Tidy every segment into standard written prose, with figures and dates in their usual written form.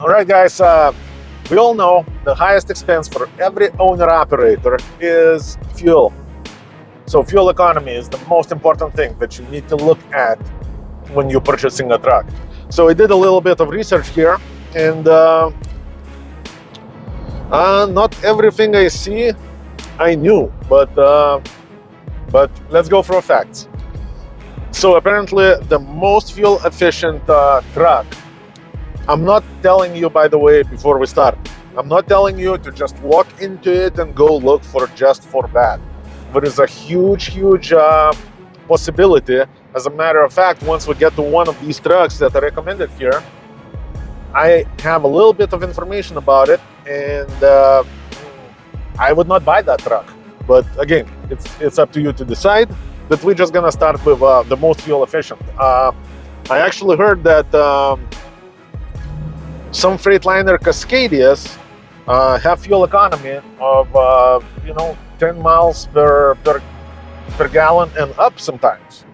All right, guys, we all know the highest expense for every owner-operator is fuel. So fuel economy is the most important thing that you need to look at when you're purchasing a truck. So I did a little bit of research here, and not everything I see I knew, but let's go through facts. So apparently the most fuel efficient truck, I'm not telling you, by the way, before we start, I'm not telling you to just walk into it and go look for just for that. There is a huge possibility. As a matter of fact, once we get to one of these trucks that are recommended here, I have a little bit of information about it, and I would not buy that truck. But again, it's up to you to decide. But we're just gonna start with the most fuel efficient. I actually heard that some freightliner cascadias have fuel economy of 10 miles per gallon and up sometimes.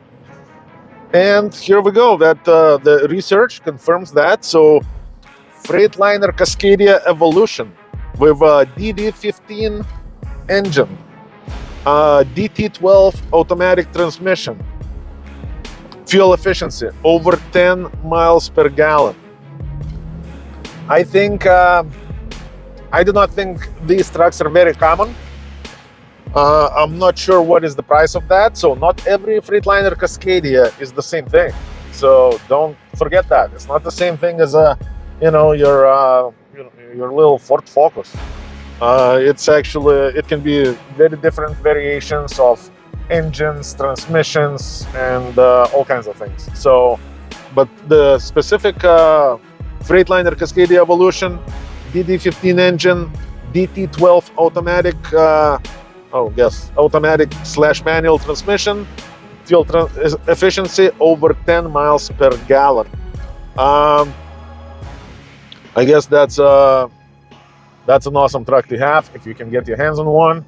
And here we go. That the research confirms that. So freightliner Cascadia Evolution with a DD15 engine, DT12 automatic transmission, fuel efficiency over 10 miles per gallon. I do not think these trucks are very common. I'm not sure what is the price of that. So not every freightliner Cascadia is the same thing. So don't forget that. It's not the same thing as your little Ford Focus. It can be very different variations of engines, transmissions, and all kinds of things. So, but the specific freightliner Cascadia Evolution, DD15 engine, DT12 automatic, automatic/manual transmission, fuel efficiency over 10 miles per gallon. I guess that's an awesome truck to have if you can get your hands on one.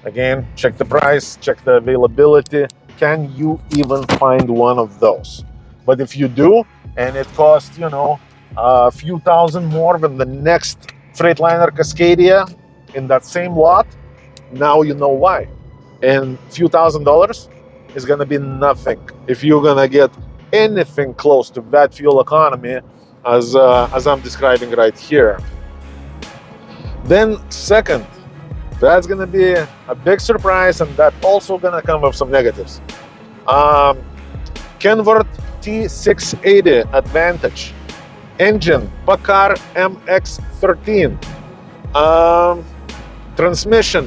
Again, check the price, check the availability. Can you even find one of those? But if you do, and it costs a few thousand more than the next freightliner Cascadia in that same lot, now you know why. And few $1,000s is going to be nothing if you're going to get anything close to that fuel economy as I'm describing right here. Then second, that's going to be a big surprise, and that also going to come with some negatives. Kenworth T680 Advantage engine, Packard MX-13, transmission,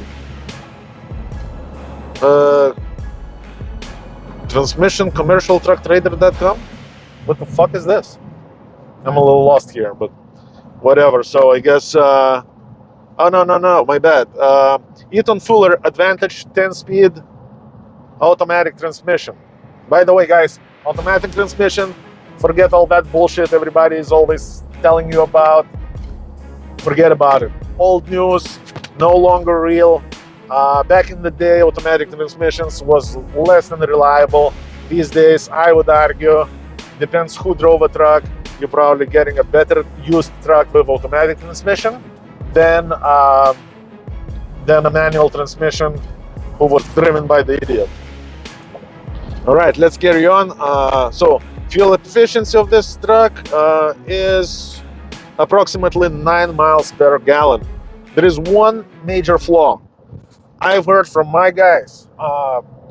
commercialtrucktrader.com. What the fuck is this? I'm a little lost here, but whatever. So I guess no, my bad. Eaton Fuller Advantage 10-speed automatic transmission. By the way, guys, automatic transmission, forget all that bullshit everybody is always telling you about. Forget about it. Old news, no longer real. Back in the day, automatic transmissions was less than reliable. These days, I would argue, depends who drove a truck, you're probably getting a better used truck with automatic transmission than a manual transmission who was driven by the idiot. All right, let's carry on. So fuel efficiency of this truck is approximately 9 miles per gallon. There is one major flaw. I've heard from my guys,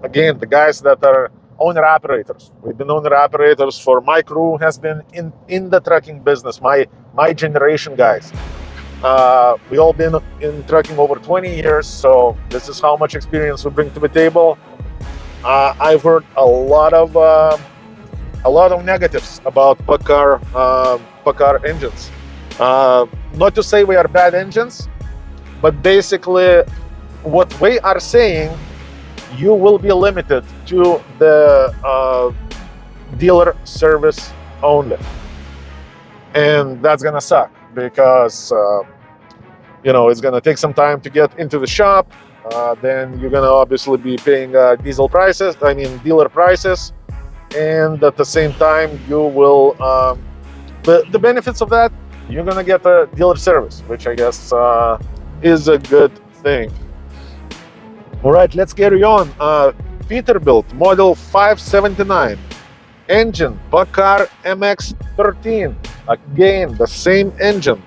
again, the guys that are owner-operators. We've been owner-operators for, my crew has been in the trucking business, my generation guys. We all been in trucking over 20 years, so this is how much experience we bring to the table. I've heard a lot of negatives about Packard engines. Not to say we are bad engines, but basically what we are saying, you will be limited to the dealer service only, and that's gonna suck because it's gonna take some time to get into the shop. Then you're gonna obviously be paying dealer prices, and at the same time you will the benefits of that you're gonna get a dealer service, which I guess is a good thing. All right, let's carry on. Peterbilt model 579, engine Packard MX-13. Again, the same engine,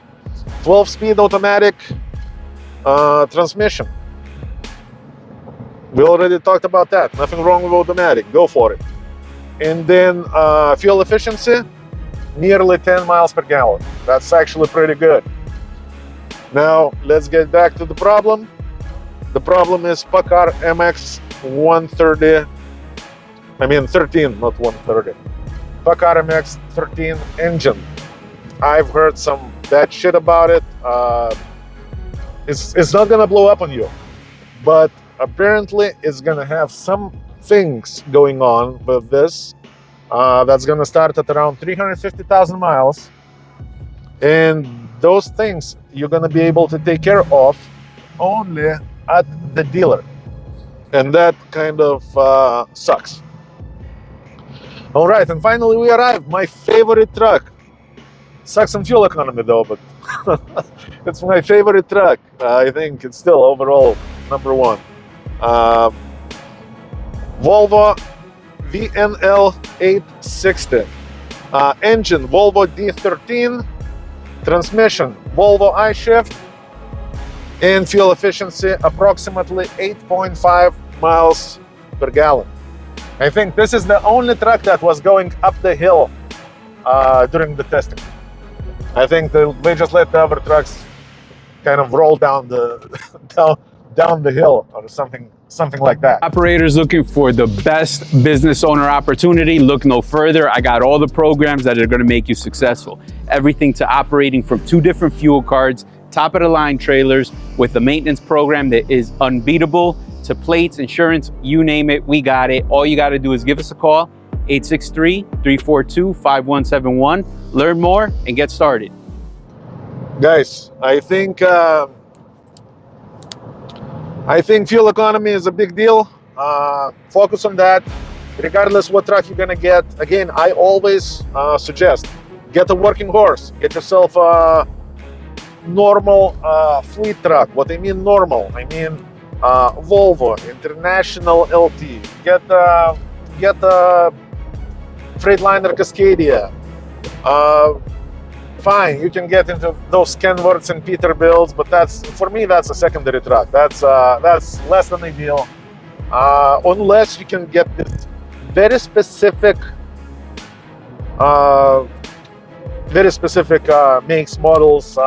12-speed automatic transmission. We already talked about that. Nothing wrong with automatic. Go for it. And then fuel efficiency, nearly 10 miles per gallon. That's actually pretty good. Now, let's get back to the problem. The problem is Packard MX 130. I mean 13, not 130. Packard MX 13 engine. I've heard some bad shit about it. It's not gonna blow up on you, but apparently it's gonna have some things going on with this. That's gonna start at around 350,000 miles. And those things you're gonna be able to take care of only at the dealer. And that kind of sucks. All right, and finally we arrived. My favorite truck. Sucks on fuel economy though, but it's my favorite truck. I think it's still overall number one. Volvo VNL 860. Engine Volvo D13. Transmission Volvo I-Shift. And fuel efficiency approximately 8.5 miles per gallon. I think this is the only truck that was going up the hill during the testing. I think they just let the other trucks kind of roll down the down the hill or something like that. Operators looking for the best business owner opportunity, look no further. I got all the programs that are going to make you successful. Everything to operating from 2 different fuel cards, top of the line trailers with a maintenance program that is unbeatable, to plates, insurance, you name it, we got it. All you got to do is give us a call, 863-342-5171. Learn more and get started. Guys, I think fuel economy is a big deal. Focus on that, regardless what truck you're gonna get. Again, I always suggest get a working horse. Get yourself a normal fleet truck. What I mean normal, I mean Volvo, International LT. Get a freightliner Cascadia. Fine, you can get into those Kenworths and Peterbilts, but that's, for me, that's a secondary truck. That's less than ideal, unless you can get this very specific makes, models,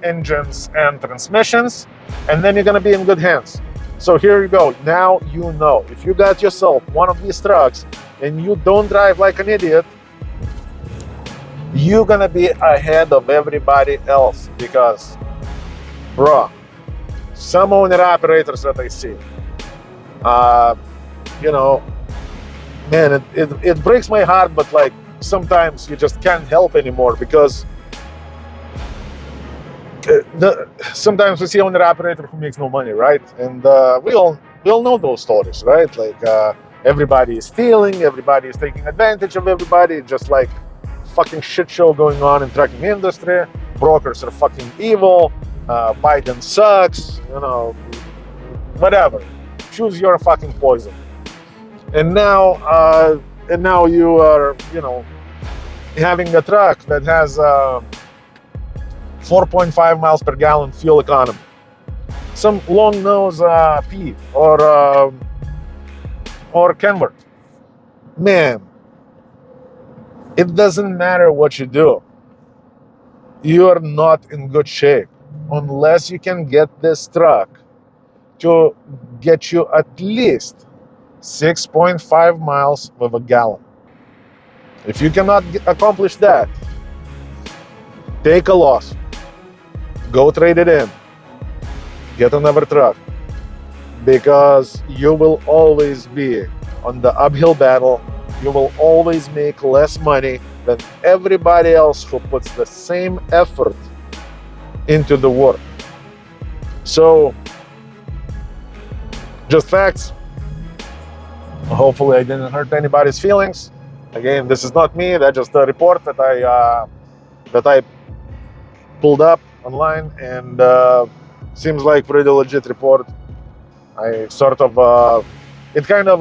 engines, and transmissions, and then you're gonna be in good hands. So here you go. Now you know. If you got yourself one of these trucks and you don't drive like an idiot, you're gonna be ahead of everybody else, because, bro, some owner-operators that I see, you know, man, it breaks my heart, but like sometimes you just can't help anymore, because sometimes we see owner-operator who makes no money, right? And we all know those stories, right? Like everybody is stealing, everybody is taking advantage of everybody, just like fucking shit show going on in trucking industry. Brokers are fucking evil. Biden sucks. You know, whatever. Choose your fucking poison. And now you are, you know, having a truck that has 4.5 miles per gallon fuel economy. Some long nose P or Kenworth. Man, it doesn't matter what you do. You are not in good shape unless you can get this truck to get you at least 6.5 miles with a gallon. If you cannot accomplish that, take a loss. Go trade it in. Get another truck. Because you will always be on the uphill battle. You will always make less money than everybody else who puts the same effort into the work. So, just facts. Hopefully I didn't hurt anybody's feelings. Again, this is not me. That's just a report that I pulled up online, and seems like pretty legit report. I sort of it kind of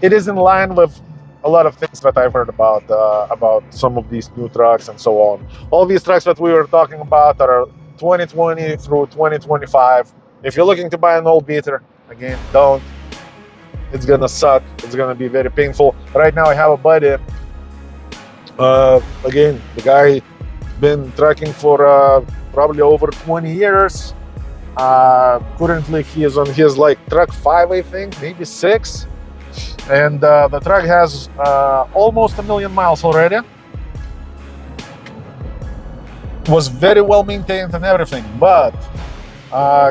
it is in line with a lot of things that I've heard about some of these new trucks and so on. All these trucks that we were talking about are 2020 through 2025. If you're looking to buy an old beater, again, don't. It's gonna suck. It's gonna be very painful. Right now I have a buddy. Again, the guy been trucking for probably over 20 years. Currently he is on his like truck 5, I think, maybe 6. And the truck has almost 1 million miles already. Was very well maintained and everything, but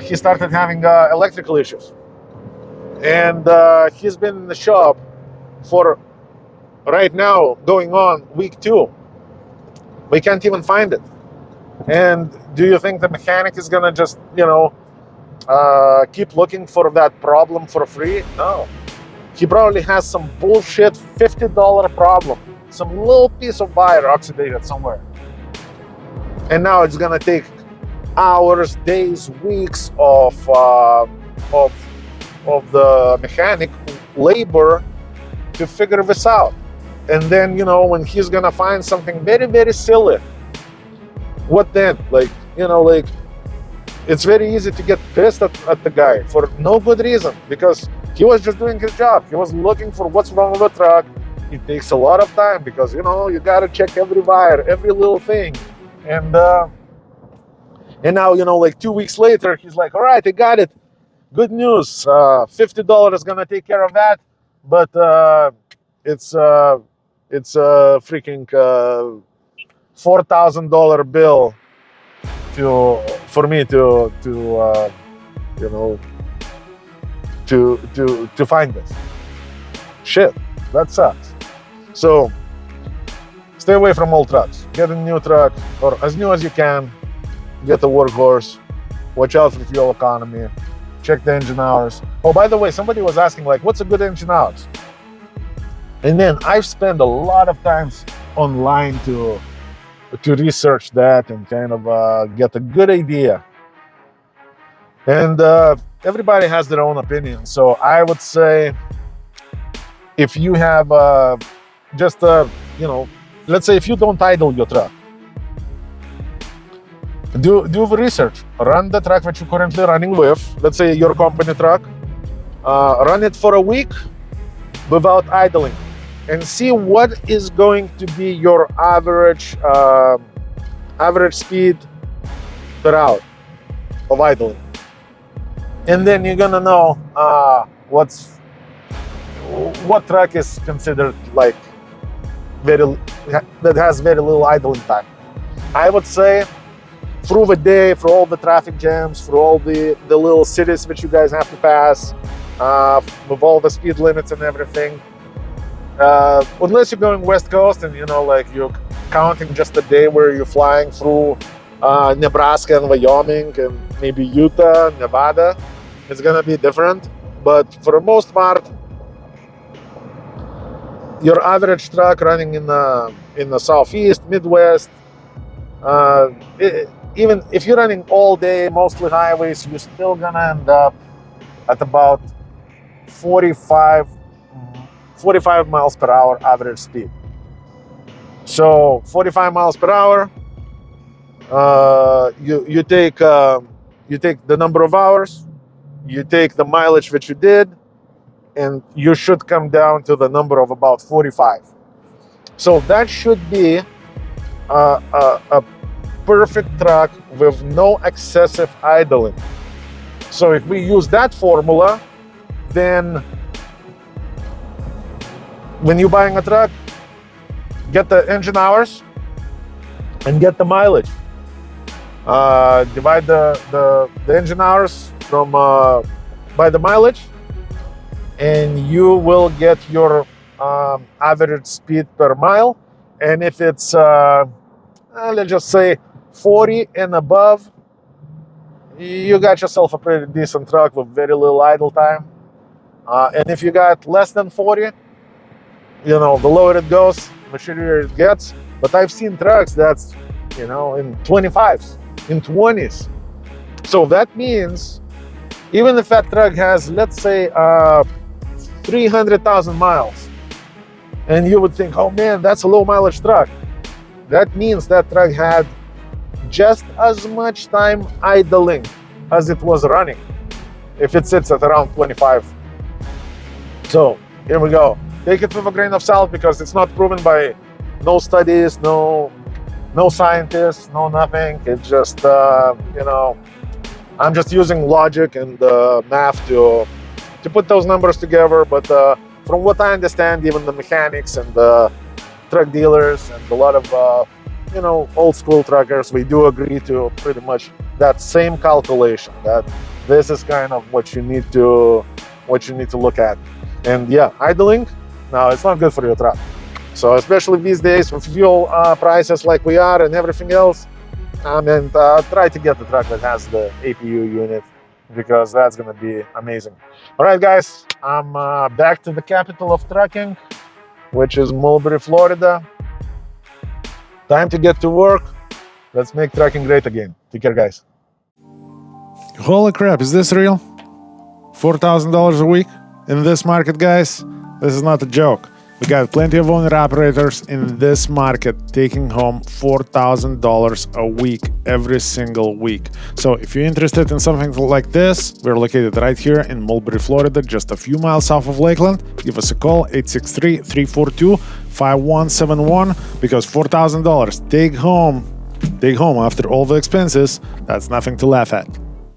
he started having electrical issues. And he's been in the shop for right now going on week 2. We can't even find it. And do you think the mechanic is gonna just, keep looking for that problem for free? No. He probably has some bullshit $50 problem, some little piece of wire oxidated somewhere. And now it's gonna take hours, days, weeks of the mechanic labor to figure this out. And then, when he's gonna find something very, very silly, what then? It's very easy to get pissed at the guy for no good reason, because he was just doing his job. He was looking for what's wrong with the truck. It takes a lot of time because, you gotta check every wire, every little thing. And now, 2 weeks later, he's like, all right, I got it. Good news. $50 is gonna take care of that. But it's a freaking $4,000 bill for me to find this. Shit, that sucks. So stay away from old trucks. Get a new truck, or as new as you can. Get a workhorse. Watch out for fuel economy. Check the engine hours. Oh, by the way, somebody was asking, what's a good engine hours? And then I've spent a lot of times online to research that and kind of get a good idea. And everybody has their own opinion. So I would say, if you have let's say if you don't idle your truck, do the research. Run the truck that you're currently running with. Let's say your company truck. Run it for a week without idling, and see what is going to be your average speed per hour of idling. And then you're gonna know what truck is considered that has very little idling time. I would say through the day, through all the traffic jams, through all the little cities that you guys have to pass, with all the speed limits and everything, unless you're going West Coast and you're counting just a day where you're flying through Nebraska and Wyoming and maybe Utah, Nevada, it's gonna be different. But for the most part, your average truck running in the Southeast, Midwest, even if you're running all day, mostly highways, you're still gonna end up at about 45 miles per hour average speed. So 45 miles per hour, you take the number of hours, you take the mileage that you did, and you should come down to the number of about 45. So that should be a perfect truck with no excessive idling. So if we use that formula, then when you're buying a truck, get the engine hours and get the mileage. Divide the engine hours from by the mileage, and you will get your average speed per mile. And if it's let's just say 40 and above, you got yourself a pretty decent truck with very little idle time. And if you got less than 40, the lower it goes, the shittier it gets. But I've seen trucks that's, you know, in 25s, in 20s. So that means even if that truck has, let's say, 300,000 miles, and you would think, oh man, that's a low mileage truck. That means that truck had just as much time idling as it was running, if it sits at around 25. So here we go. Take it with a grain of salt, because it's not proven by no studies, no scientists, no nothing. It's just, you know, I'm just using logic and math to put those numbers together. But from what I understand, even the mechanics and the truck dealers and a lot of you know, old school truckers, we do agree to pretty much that same calculation, that this is kind of what you need to look at. And yeah, idling, no, it's not good for your truck. So especially these days with fuel prices like we are and everything else, I mean, try to get the truck that has the APU unit, because that's gonna be amazing. All right, guys, I'm back to the capital of trucking, which is Mulberry, Florida. Time to get to work. Let's make trucking great again. Take care, guys. Holy crap, is this real? $4,000 a week in this market, guys? This is not a joke. We got plenty of owner-operators in this market taking home $4,000 a week every single week. So if you're interested in something like this, we're located right here in Mulberry, Florida, just a few miles south of Lakeland. Give us a call, 863-342-5171, because $4,000 take home after all the expenses, that's nothing to laugh at.